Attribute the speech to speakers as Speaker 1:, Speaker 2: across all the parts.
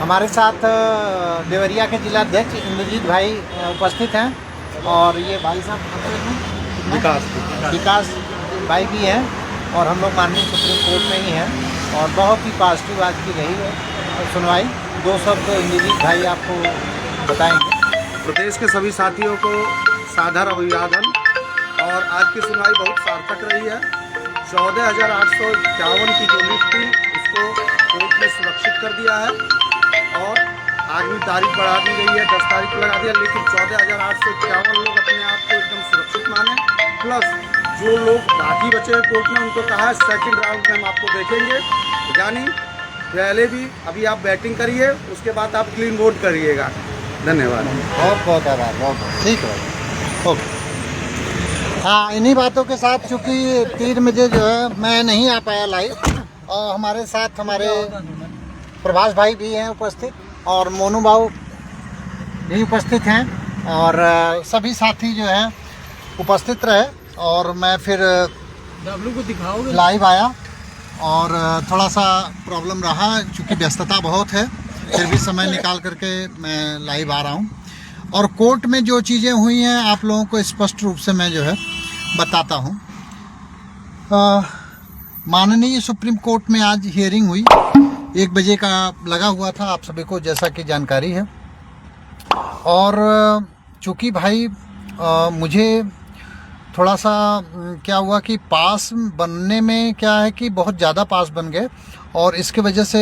Speaker 1: हमारे साथ देवरिया के जिलाध्यक्ष इंद्रजीत भाई उपस्थित हैं और ये भाई साहब विकास भाई भी हैं और हम लोग माननीय सुप्रीम कोर्ट में ही हैं और बहुत ही पॉजिटिव आज की रही है सुनवाई। 2 शब्द इंद्रजीत भाई आपको बताएंगे।
Speaker 2: प्रदेश के सभी साथियों को सादर अभिवादन। और आज की सुनवाई बहुत सार्थक रही है। 14,851 की जो लिस्ट थी उसको कोर्ट ने सुरक्षित कर दिया है और आगे तारीख बढ़ा दी गई है, 10 तारीख लगा दिया, लेकिन 14,851 लोग अपने आप को एकदम सुरक्षित माने। प्लस जो लोग बाकी बचे हैं कोर्ट ने उनको कहा है सेकंड राउंड में हम आपको देखेंगे, यानी पहले भी अभी आप बैटिंग करिए, उसके बाद आप क्लीन वोट करिएगा। धन्यवाद।
Speaker 1: बहुत बहुत आभार। बहुत ठीक है, ओके। हाँ, इन्हीं बातों के साथ चूँकि 3 बजे जो है मैं नहीं आ पाया लाइव और हमारे साथ हमारे प्रभास भाई भी हैं उपस्थित और मोनू बाबू भी उपस्थित हैं और सभी साथी जो हैं उपस्थित रहे और मैं फिर
Speaker 3: डब्लू को दिखाओगे
Speaker 1: लाइव आया और थोड़ा सा प्रॉब्लम रहा चूँकि व्यस्तता बहुत है, फिर भी समय निकाल करके मैं लाइव आ रहा हूँ और कोर्ट में जो चीज़ें हुई हैं आप लोगों को स्पष्ट रूप से मैं जो है बताता हूँ। माननीय सुप्रीम कोर्ट में आज हियरिंग हुई, 1 बजे का लगा हुआ था, आप सभी को जैसा कि जानकारी है। और चूँकि भाई मुझे थोड़ा सा क्या हुआ कि पास बनने में क्या है कि बहुत ज़्यादा पास बन गए और इसके वजह से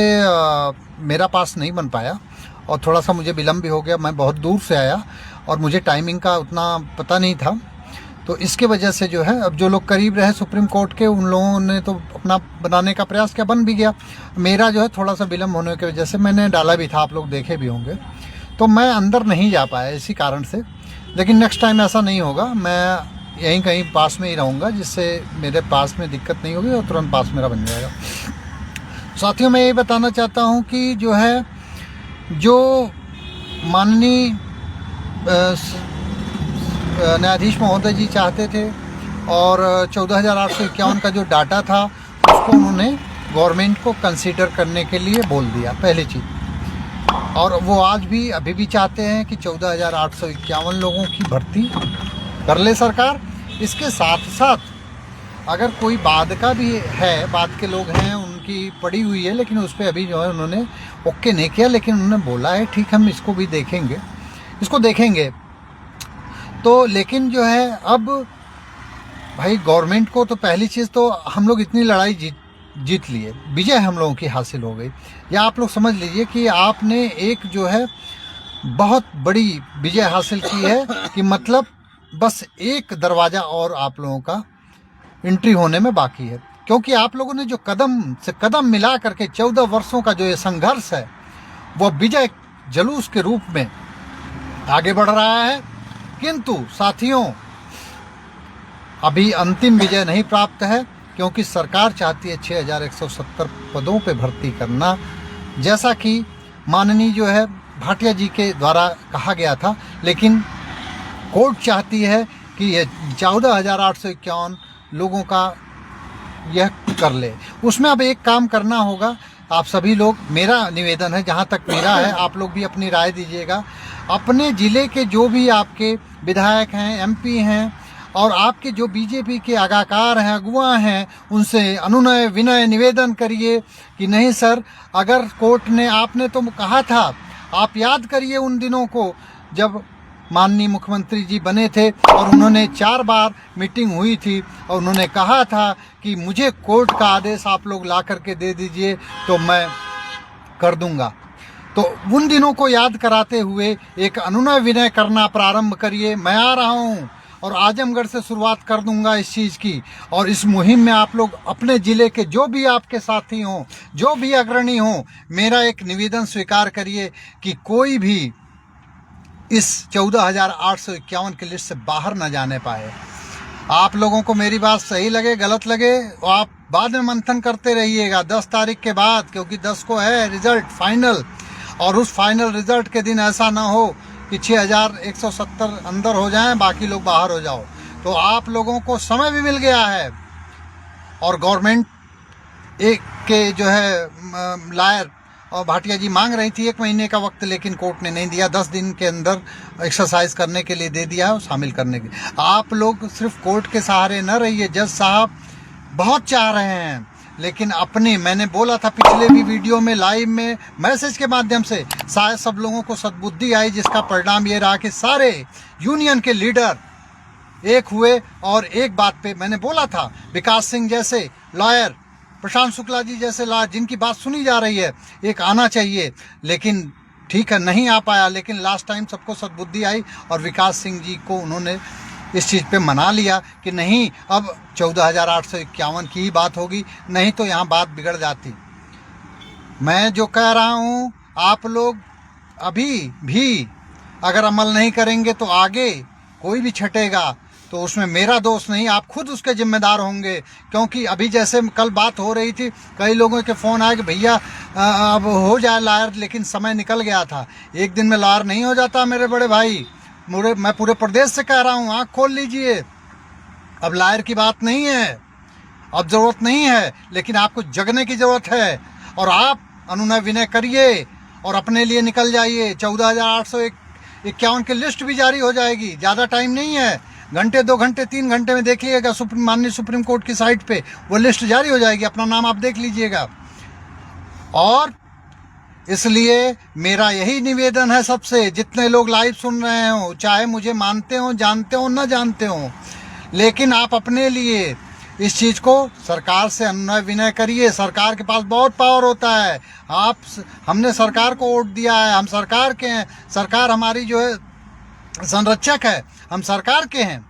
Speaker 1: मेरा पास नहीं बन पाया और थोड़ा सा मुझे विलम्ब भी हो गया। मैं बहुत दूर से आया और मुझे टाइमिंग का उतना पता नहीं था, तो इसके वजह से जो है अब जो लोग करीब रहे सुप्रीम कोर्ट के उन लोगों ने तो अपना बनाने का प्रयास किया, बन भी गया। मेरा जो है थोड़ा सा विलम्ब होने की वजह से मैंने डाला भी था, आप लोग देखे भी होंगे, तो मैं अंदर नहीं जा पाया इसी कारण से। लेकिन नेक्स्ट टाइम ऐसा नहीं होगा, मैं यहीं कहीं पास में ही रहूँगा जिससे मेरे पास में दिक्कत नहीं होगी और तुरंत पास मेरा बन जाएगा। साथियों, मैं ये बताना चाहता हूँ कि जो है जो माननीय न्यायाधीश महोदय जी चाहते थे और 14,851 का जो डाटा था उसको उन्होंने गवर्नमेंट को कंसीडर करने के लिए बोल दिया, पहली चीज़। और वो आज भी अभी भी चाहते हैं कि 14,851 लोगों की भर्ती कर ले सरकार। इसके साथ साथ अगर कोई बाद का भी है, बाद के लोग हैं उनकी पड़ी हुई है, लेकिन उस पर अभी जो है उन्होंने ओके नहीं किया, लेकिन उन्होंने बोला है ठीक हम इसको भी देखेंगे, इसको देखेंगे। तो लेकिन जो है अब भाई गवर्नमेंट को तो पहली चीज़ तो हम लोग इतनी लड़ाई जीत लिए, विजय हम लोगों की हासिल हो गई। या आप लोग समझ लीजिए कि आपने एक जो है बहुत बड़ी विजय हासिल की है कि मतलब बस एक दरवाज़ा और आप लोगों का एंट्री होने में बाकी है, क्योंकि आप लोगों ने जो कदम से कदम मिला करके 14 वर्षों का जो ये संघर्ष है वो विजय जुलूस के रूप में आगे बढ़ रहा है। किंतु साथियों, अभी अंतिम विजय नहीं प्राप्त है, क्योंकि सरकार चाहती है 6,170 पदों पे भर्ती करना, जैसा कि माननीय जो है भाटिया जी के द्वारा कहा गया था। लेकिन कोर्ट चाहती है कि ये 14,851 लोगों का यह कर ले। उसमें अब एक काम करना होगा, आप सभी लोग, मेरा निवेदन है, जहाँ तक मेरा है, आप लोग भी अपनी राय दीजिएगा। अपने ज़िले के जो भी आपके विधायक हैं, एमपी हैं और आपके जो बीजेपी के आगाकार हैं, अगुआ हैं, उनसे अनुनय विनय निवेदन करिए कि नहीं सर, अगर कोर्ट ने, आपने तो कहा था, आप याद करिए उन दिनों को जब माननीय मुख्यमंत्री जी बने थे और उन्होंने 4 बार मीटिंग हुई थी और उन्होंने कहा था कि मुझे कोर्ट का आदेश आप लोग ला करके दे दीजिए तो मैं कर दूंगा। तो उन दिनों को याद कराते हुए एक अनुनय विनय करना प्रारंभ करिए। मैं आ रहा हूँ और आजमगढ़ से शुरुआत कर दूंगा इस चीज़ की, और इस मुहिम में आप लोग अपने ज़िले के जो भी आपके साथी हों, जो भी अग्रणी हों, मेरा एक निवेदन स्वीकार करिए कि कोई भी इस 14,851 की लिस्ट से बाहर न जाने पाए। आप लोगों को मेरी बात सही लगे गलत लगे आप बाद में मंथन करते रहिएगा 10 तारीख के बाद, क्योंकि 10 को है रिजल्ट फाइनल, और उस फाइनल रिजल्ट के दिन ऐसा ना हो कि 6,170 अंदर हो जाएं, बाकी लोग बाहर हो जाओ। तो आप लोगों को समय भी मिल गया है और गवर्नमेंट एक के जो है लायर और भाटिया जी मांग रही थी 1 महीने का वक्त, लेकिन कोर्ट ने नहीं दिया। 10 दिन के अंदर एक्सरसाइज करने के लिए दे दिया है और शामिल करने के। आप लोग सिर्फ कोर्ट के सहारे न रहिए। जज साहब बहुत चाह रहे हैं, लेकिन अपने, मैंने बोला था पिछले भी वीडियो में, लाइव में, मैसेज के माध्यम से, शायद सब लोगों को सद्बुद्धि आई, जिसका परिणाम ये रहा कि सारे यूनियन के लीडर एक हुए और एक बात पे मैंने बोला था, विकास सिंह जैसे लॉयर, प्रशांत शुक्ला जी जैसे लॉयर, जिनकी बात सुनी जा रही है, एक आना चाहिए। लेकिन ठीक है, नहीं आ पाया, लेकिन लास्ट टाइम सबको सद्बुद्धि आई और विकास सिंह जी को उन्होंने इस चीज़ पे मना लिया कि नहीं, अब 14,851 की ही बात होगी, नहीं तो यहाँ बात बिगड़ जाती। मैं जो कह रहा हूँ, आप लोग अभी भी अगर अमल नहीं करेंगे तो आगे कोई भी छटेगा तो उसमें मेरा दोष नहीं, आप खुद उसके जिम्मेदार होंगे। क्योंकि अभी जैसे कल बात हो रही थी, कई लोगों के फ़ोन आए कि भैया अब हो जाए लायर, लेकिन समय निकल गया था। एक दिन में लायर नहीं हो जाता मेरे बड़े भाई। मैं पूरे प्रदेश से कह रहा हूँ, आँख खोल लीजिए। अब लायर की बात नहीं है, अब ज़रूरत नहीं है, लेकिन आपको जगने की ज़रूरत है। और आप अनुनय विनय करिए और अपने लिए निकल जाइए। 14,851 की लिस्ट भी जारी हो जाएगी, ज़्यादा टाइम नहीं है, घंटे 2 घंटे 3 घंटे में देख लीजिएगा, माननीय सुप्रीम कोर्ट की साइट पे वो लिस्ट जारी हो जाएगी, अपना नाम आप देख लीजिएगा। और इसलिए मेरा यही निवेदन है सबसे, जितने लोग लाइव सुन रहे हो, चाहे मुझे मानते हो, जानते हो, न जानते हो, लेकिन आप अपने लिए इस चीज़ को सरकार से अनुनय विनय करिए। सरकार के पास बहुत पावर होता है। हमने सरकार को वोट दिया है, हम सरकार के हैं, सरकार हमारी जो है संरक्षक है, हम सरकार के हैं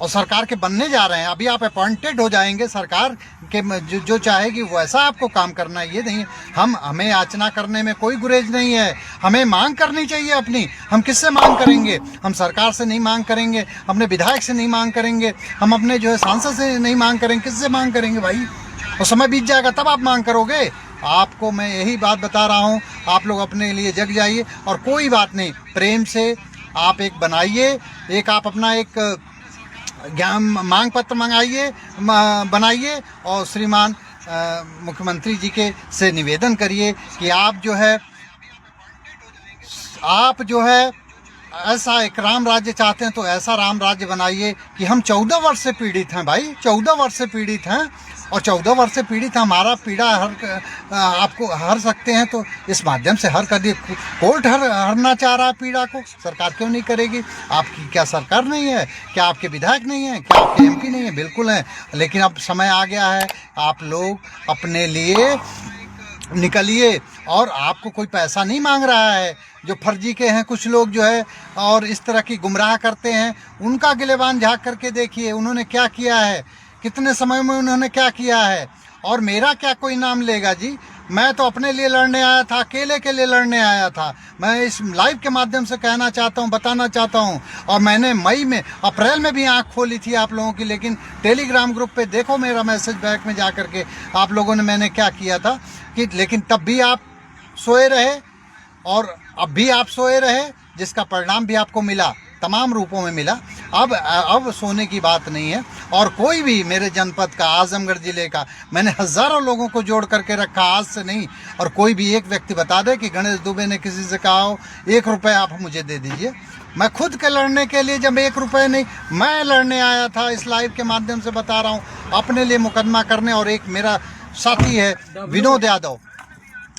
Speaker 1: और सरकार के बनने जा रहे हैं। अभी आप अपॉइंटेड हो जाएंगे, सरकार के जो चाहेगी वैसा आपको काम करना है। ये नहीं, हमें याचना करने में कोई गुरेज नहीं है, हमें मांग करनी चाहिए अपनी। हम किससे मांग करेंगे? हम सरकार से नहीं मांग करेंगे, अपने विधायक से नहीं मांग करेंगे, हम अपने जो है सांसद से नहीं मांग करेंगे, किससे मांग करेंगे भाई? और समय बीत जाएगा तब आप मांग करोगे। आपको मैं यही बात बता रहा हूँ, आप लोग अपने लिए जग जाइए और कोई बात नहीं, प्रेम से आप एक बनाइए, एक आप अपना एक ज्ञान मांग पत्र मंगाइए, बनाइए और श्रीमान मुख्यमंत्री जी के से निवेदन करिए कि आप जो है ऐसा एक राम राज्य चाहते हैं तो ऐसा राम राज्य बनाइए कि हम 14 वर्ष से पीड़ित हैं भाई, 14 वर्ष से पीड़ित हैं और 14 वर्ष से पीड़ित हमारा पीड़ा आपको हर सकते हैं, तो इस माध्यम से हर कभी कोर्ट हरना चाह रहा है पीड़ा को, सरकार क्यों नहीं करेगी? आपकी क्या सरकार नहीं है? क्या आपके विधायक नहीं है? क्या आपके एमपी नहीं है? बिल्कुल हैं, लेकिन अब समय आ गया है, आप लोग अपने लिए निकलिए। और आपको कोई पैसा नहीं मांग रहा है, जो फर्जी के हैं कुछ लोग जो है और इस तरह की गुमराह करते हैं, उनका गिलेबान झाँक करके देखिए उन्होंने क्या किया है, कितने समय में उन्होंने क्या किया है। और मेरा क्या कोई नाम लेगा जी? मैं तो अपने लिए लड़ने आया था, अकेले के लिए लड़ने आया था। मैं इस लाइव के माध्यम से कहना चाहता हूँ, बताना चाहता हूँ। और मैंने अप्रैल में भी आंख खोली थी आप लोगों की, लेकिन टेलीग्राम ग्रुप पे देखो मेरा मैसेज बैक में जा करके आप लोगों ने मैंने क्या किया था कि, लेकिन तब भी आप सोए रहे और अब भी आप सोए रहे, जिसका परिणाम भी आपको मिला, तमाम रूपों में मिला। अब सोने की बात नहीं है। और कोई भी मेरे जनपद का, आजमगढ़ ज़िले का, मैंने हज़ारों लोगों को जोड़ करके रखा, आज से नहीं। और कोई भी एक व्यक्ति बता दे कि गणेश दुबे ने किसी से कहा हो 1 रुपये आप मुझे दे दीजिए। मैं खुद के लड़ने के लिए जब 1 रुपये नहीं, मैं लड़ने आया था, इस लाइव के माध्यम से बता रहा हूँ, अपने लिए मुकदमा करने। और एक मेरा साथी है विनोद यादव,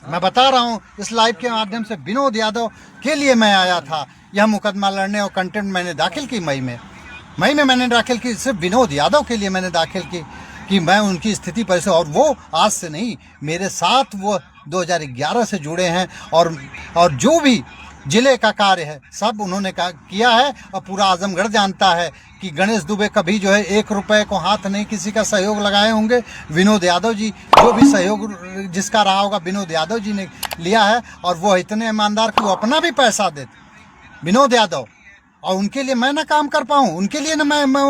Speaker 1: मैं बता रहा हूँ इस लाइव के माध्यम से, विनोद यादव के लिए मैं आया था यह मुकदमा लड़ने। और कंटेंट मैंने दाखिल की मई में मैंने दाखिल की, सिर्फ विनोद यादव के लिए मैंने दाखिल की कि मैं उनकी स्थिति पर से, और वो आज से नहीं, मेरे साथ वो 2011 से जुड़े हैं। और जो भी जिले का कार्य है सब उन्होंने किया है। और पूरा आजमगढ़ जानता है कि गणेश दुबे कभी जो है 1 रुपये को हाथ नहीं किसी का सहयोग लगाए होंगे। विनोद यादव जी, जो भी सहयोग जिसका रहा होगा विनोद यादव जी ने लिया है। और वो इतने ईमानदार कि वो अपना भी पैसा देते, विनोद यादव। और उनके लिए मैं ना काम कर पाऊँ, उनके लिए ना मैं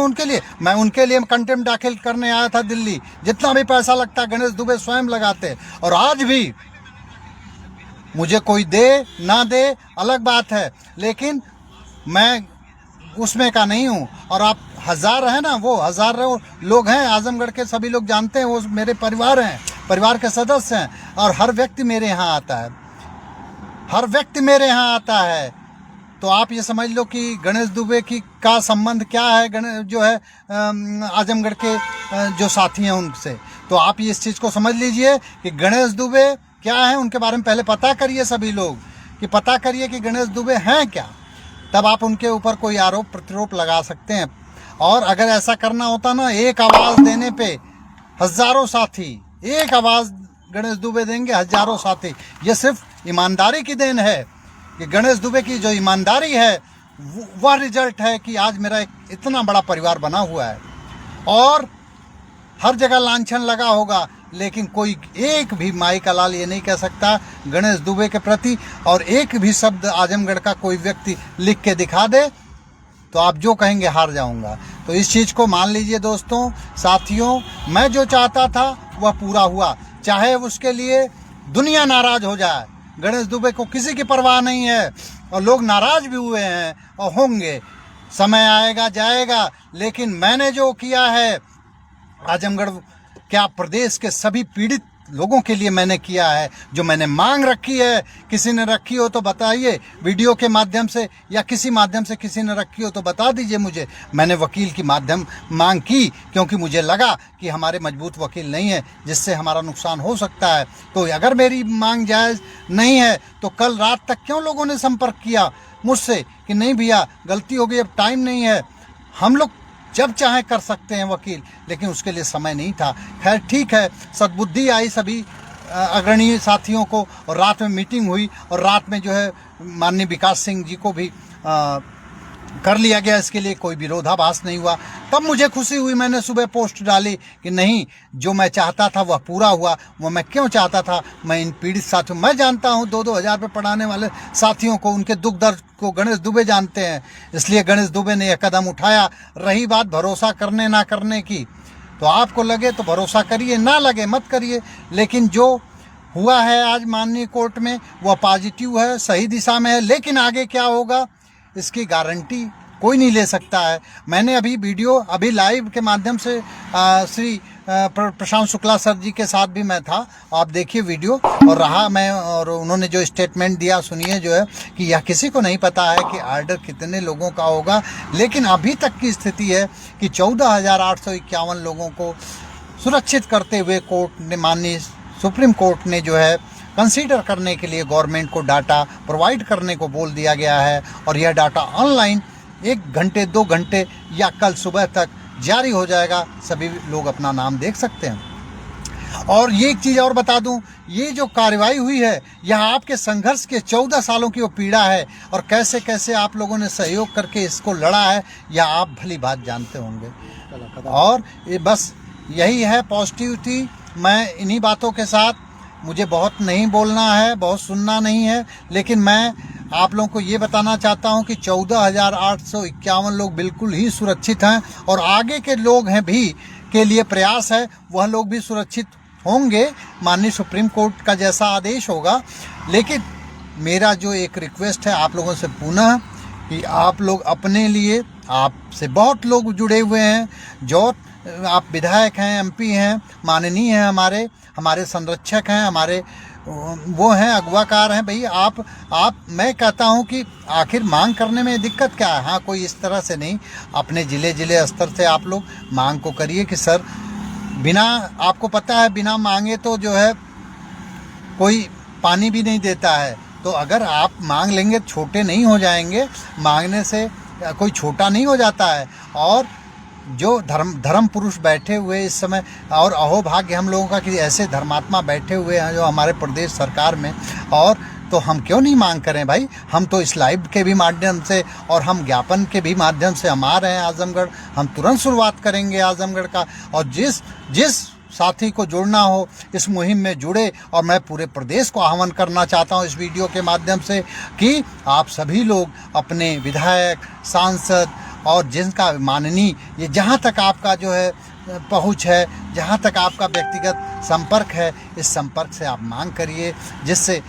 Speaker 1: उनके लिए कंटेम्प्ट दाखिल करने आया था दिल्ली। जितना भी पैसा लगता है गणेश दुबे स्वयं लगाते। और आज भी मुझे कोई दे ना दे अलग बात है, लेकिन मैं उसमें का नहीं हूँ। और आप 1000 हैं ना, वो 1000 लोग हैं आजमगढ़ के, सभी लोग जानते हैं, वो मेरे परिवार हैं, परिवार के सदस्य हैं और हर व्यक्ति मेरे यहाँ आता है, हर व्यक्ति मेरे यहाँ आता है। तो आप ये समझ लो कि गणेश दुबे की का संबंध क्या है जो है आजमगढ़ के जो साथी हैं उनसे। तो आप ये इस चीज़ को समझ लीजिए कि गणेश दुबे क्या है, उनके बारे में पहले पता करिए सभी लोग, कि पता करिए कि गणेश दुबे हैं क्या, तब आप उनके ऊपर कोई आरोप प्रत्यारोप लगा सकते हैं। और अगर ऐसा करना होता ना, एक आवाज़ देने पे हज़ारों साथी, एक आवाज़ गणेश दुबे देंगे हज़ारों साथी। ये सिर्फ ईमानदारी की देन है कि गणेश दुबे की जो ईमानदारी है वह रिजल्ट है कि आज मेरा एक इतना बड़ा परिवार बना हुआ है। और हर जगह लांछन लगा होगा, लेकिन कोई एक भी माई का लाल ये नहीं कह सकता गणेश दुबे के प्रति, और एक भी शब्द आजमगढ़ का कोई व्यक्ति लिख के दिखा दे तो आप जो कहेंगे हार जाऊंगा। तो इस चीज़ को मान लीजिए दोस्तों, साथियों, मैं जो चाहता था वह पूरा हुआ, चाहे उसके लिए दुनिया नाराज़ हो जाए। गणेश दुबे को किसी की परवाह नहीं है, और लोग नाराज़ भी हुए हैं और होंगे, समय आएगा जाएगा। लेकिन मैंने जो किया है आजमगढ़ क्या प्रदेश के सभी पीड़ित लोगों के लिए मैंने किया है, जो मैंने मांग रखी है। किसी ने रखी हो तो बताइए, वीडियो के माध्यम से या किसी माध्यम से किसी ने रखी हो तो बता दीजिए मुझे। मैंने वकील की माध्यम मांग की, क्योंकि मुझे लगा कि हमारे मजबूत वकील नहीं है जिससे हमारा नुकसान हो सकता है। तो अगर मेरी मांग जायज़ नहीं है तो कल रात तक क्यों लोगों ने संपर्क किया मुझसे कि नहीं भैया गलती हो गई, अब टाइम नहीं है। हम लोग जब चाहे कर सकते हैं वकील, लेकिन उसके लिए समय नहीं था। खैर ठीक है, सद्बुद्धि आई सभी अग्रणीय साथियों को, और रात में मीटिंग हुई, और रात में जो है माननीय विकास सिंह जी को भी कर लिया गया, इसके लिए कोई विरोधाभास नहीं हुआ। तब मुझे खुशी हुई, मैंने सुबह पोस्ट डाली कि नहीं, जो मैं चाहता था वह पूरा हुआ। वो मैं क्यों चाहता था, मैं इन पीड़ित साथियों, मैं जानता हूँ 2-2 हज़ार रुपये पढ़ाने वाले साथियों को, उनके दुख दर्द को गणेश दुबे जानते हैं, इसलिए गणेश दुबे ने यह कदम उठाया। रही बात भरोसा करने ना करने की, तो आपको लगे तो भरोसा करिए, ना लगे मत करिए। लेकिन जो हुआ है आज माननीय कोर्ट में वह पॉजिटिव है, सही दिशा में है। लेकिन आगे क्या होगा इसकी गारंटी कोई नहीं ले सकता है। मैंने अभी लाइव के माध्यम से श्री प्रशांत शुक्ला सर जी के साथ भी मैं था, आप देखिए वीडियो, और रहा मैं, और उन्होंने जो स्टेटमेंट दिया सुनिए, जो है कि यह किसी को नहीं पता है कि आर्डर कितने लोगों का होगा। लेकिन अभी तक की स्थिति है कि 14,851 लोगों को सुरक्षित करते हुए कोर्ट ने, माननीय सुप्रीम कोर्ट ने जो है कंसीडर करने के लिए गवर्नमेंट को डाटा प्रोवाइड करने को बोल दिया गया है। और यह डाटा ऑनलाइन 1 घंटे 2 घंटे या कल सुबह तक जारी हो जाएगा, सभी लोग अपना नाम देख सकते हैं। और ये एक चीज़ और बता दूं, ये जो कार्रवाई हुई है यह आपके संघर्ष के 14 सालों की वो पीड़ा है, और कैसे कैसे आप लोगों ने सहयोग करके इसको लड़ा है, यह आप भली बात जानते होंगे। और ये बस यही है पॉजिटिविटी। मैं इन्हीं बातों के साथ, मुझे बहुत नहीं बोलना है, बहुत सुनना नहीं है, लेकिन मैं आप लोगों को ये बताना चाहता हूं कि 14,851 लोग बिल्कुल ही सुरक्षित हैं, और आगे के लोग हैं भी के लिए प्रयास है, वह लोग भी सुरक्षित होंगे माननीय सुप्रीम कोर्ट का जैसा आदेश होगा। लेकिन मेरा जो एक रिक्वेस्ट है आप लोगों से पुनः, कि आप लोग अपने लिए, आपसे बहुत लोग जुड़े हुए हैं, जो आप विधायक हैं, एमपी हैं, माननीय हैं, हमारे संरक्षक हैं, हमारे वो हैं, अगवाकार हैं भाई। आप मैं कहता हूं कि आखिर मांग करने में दिक्कत क्या है। हाँ, कोई इस तरह से नहीं, अपने ज़िले स्तर से आप लोग मांग को करिए कि सर, बिना, आपको पता है बिना मांगे तो जो है कोई पानी भी नहीं देता है। तो अगर आप मांग लेंगे, छोटे नहीं हो जाएंगे, मांगने से कोई छोटा नहीं हो जाता है। और जो धर्म पुरुष बैठे हुए इस समय, और अहोभाग्य हम लोगों का कि ऐसे धर्मात्मा बैठे हुए हैं जो हमारे प्रदेश सरकार में, और तो हम क्यों नहीं मांग करें भाई। हम तो इस लाइव के भी माध्यम से और हम ज्ञापन के भी माध्यम से हम आ रहे हैं आजमगढ़, हम तुरंत शुरुआत करेंगे आजमगढ़ का। और जिस साथी को जुड़ना हो इस मुहिम में जुड़े, और मैं पूरे प्रदेश को आह्वान करना चाहता हूं इस वीडियो के माध्यम से कि आप सभी लोग अपने विधायक, सांसद, और जिनका माननीय, ये जहाँ तक आपका जो है पहुँच है, जहाँ तक आपका व्यक्तिगत संपर्क है, इस संपर्क से आप मांग करिए, जिससे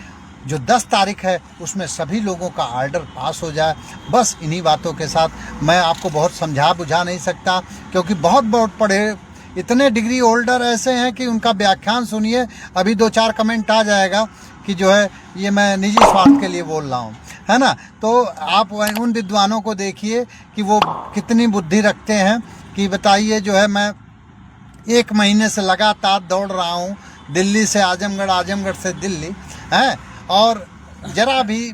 Speaker 1: जो 10 तारीख है उसमें सभी लोगों का आर्डर पास हो जाए। बस इन्हीं बातों के साथ, मैं आपको बहुत समझा बुझा नहीं सकता, क्योंकि बहुत पढ़े इतने डिग्री होल्डर ऐसे हैं कि उनका व्याख्यान सुनिए, अभी 2-4 कमेंट आ जाएगा कि जो है ये मैं निजी स्वार्थ के लिए बोल रहा हूँ, है ना। तो आप उन विद्वानों को देखिए कि वो कितनी बुद्धि रखते हैं कि बताइए जो है मैं 1 महीने से लगातार दौड़ रहा हूँ, दिल्ली से आजमगढ़, आजमगढ़ से दिल्ली, है। और ज़रा भी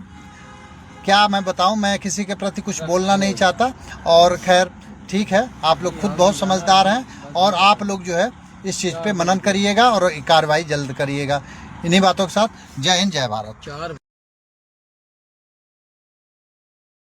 Speaker 1: क्या मैं बताऊं, मैं किसी के प्रति कुछ बोलना नहीं चाहता। और खैर ठीक है, आप लोग खुद बहुत समझदार हैं और आप लोग जो है इस चीज़ पे मनन करिएगा और कार्रवाई जल्द करिएगा। इन्हीं बातों के साथ जय हिंद, जय भारत।